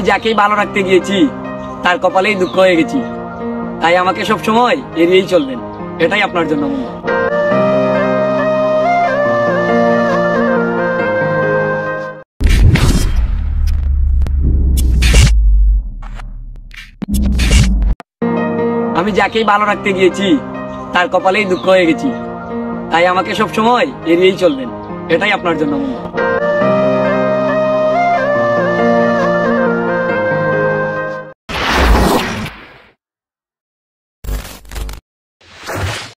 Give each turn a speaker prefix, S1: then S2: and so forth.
S1: যাকেই ভালো রাখতে গিয়েছি তার কপালেই দুঃখ হয়ে গেছি, তাই আমাকে সব সময় এড়িয়েই চলবেন, এটাই আপনার জন্য মঙ্গল। আমি যাকেই ভালো রাখতে গিয়েছি তার কপালেই দুঃখ হয়ে গেছি, তাই আমাকে সব সময় এড়িয়েই চলবেন, এটাই আপনার জন্য মঙ্গল।